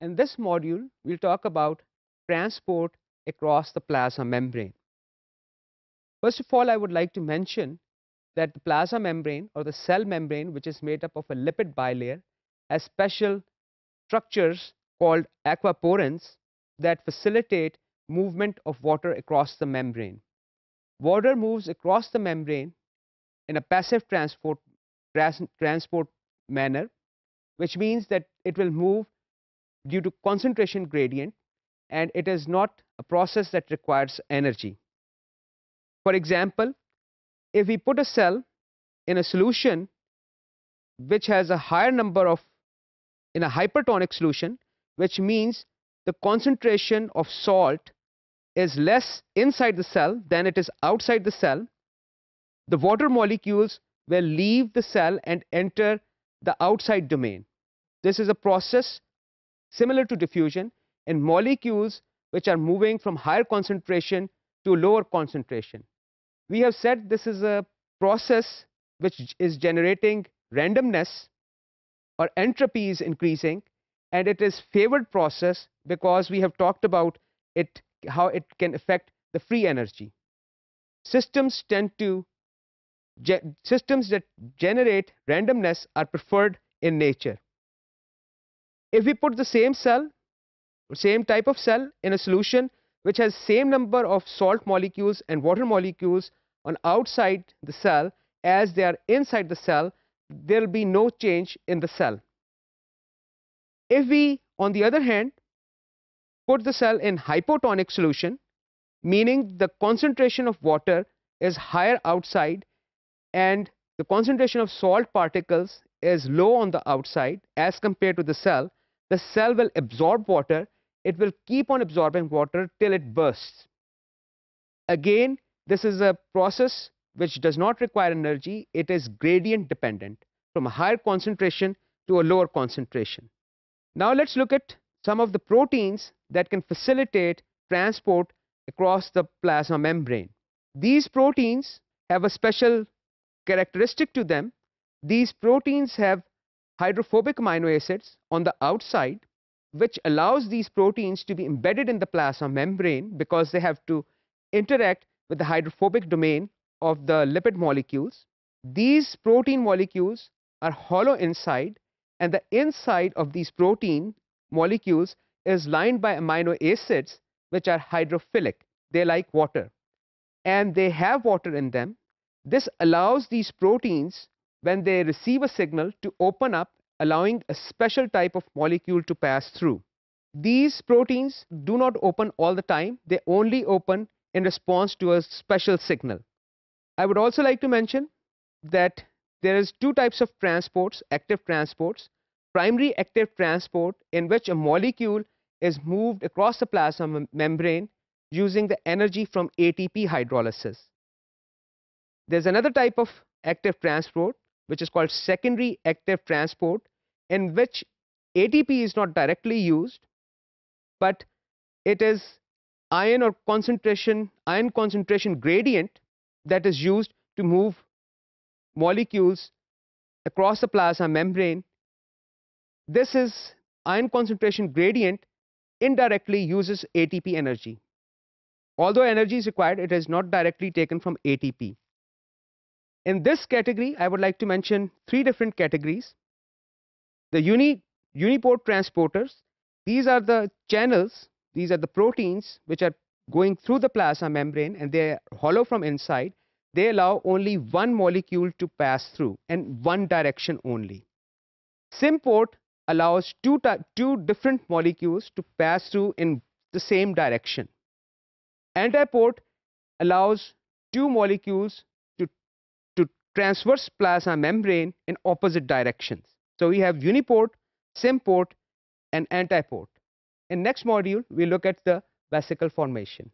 In this module, we'll talk about transport across the plasma membrane. First of all, I would like to mention that the plasma membrane or the cell membrane, which is made up of a lipid bilayer, has special structures called aquaporins that facilitate movement of water across the membrane. Water moves across the membrane in a passive transport manner, which means that it will move due to concentration gradient, and it is not a process that requires energy. For example, if we put a cell in a solution which has a higher number of in a hypertonic solution, which means the concentration of salt is less inside the cell than it is outside the cell, the water molecules will leave the cell and enter the outside domain. This is a process similar to diffusion in molecules which are moving from higher concentration to lower concentration. We have said this is a process which is generating randomness, or entropy is increasing, and it is favored process because we have talked about it, how it can affect the free energy. Systems that generate randomness are preferred in nature. If we put the same cell, same type of cell in a solution which has same number of salt molecules and water molecules on outside the cell as they are inside the cell, there will be no change in the cell. If we, on the other hand, put the cell in hypotonic solution, meaning the concentration of water is higher outside and the concentration of salt particles is low on the outside as compared to the cell will absorb water. It will keep on absorbing water till it bursts. Again, this is a process which does not require energy. It is gradient dependent from a higher concentration to a lower concentration. Now let's look at some of the proteins that can facilitate transport across the plasma membrane. These proteins have a special characteristic to them. These proteins have hydrophobic amino acids on the outside, which allows these proteins to be embedded in the plasma membrane because they have to interact with the hydrophobic domain of the lipid molecules. These protein molecules are hollow inside, and the inside of these protein molecules is lined by amino acids which are hydrophilic. They like water, and they have water in them. This allows these proteins, when they receive a signal, to open up, allowing a special type of molecule to pass through. These proteins do not open all the time. They only open in response to a special signal. I would also like to mention that there is two types of transports, active transports. Primary active transport, in which a molecule is moved across the plasma membrane using the energy from ATP hydrolysis. There's another type of active transport which is called secondary active transport, in which ATP is not directly used, but it is ion concentration gradient that is used to move molecules across the plasma membrane. This is ion concentration gradient indirectly uses ATP energy. Although energy is required, it is not directly taken from ATP. In this category, I would like to mention three different categories. The uniport transporters, these are the channels, these are the proteins which are going through the plasma membrane, and they are hollow from inside. They allow only one molecule to pass through and one direction only. Symport allows two different molecules to pass through in the same direction. Antiport allows two molecules to transverse plasma membrane in opposite directions. So we have uniport, symport, and antiport. In next module, we look at the vesicle formation.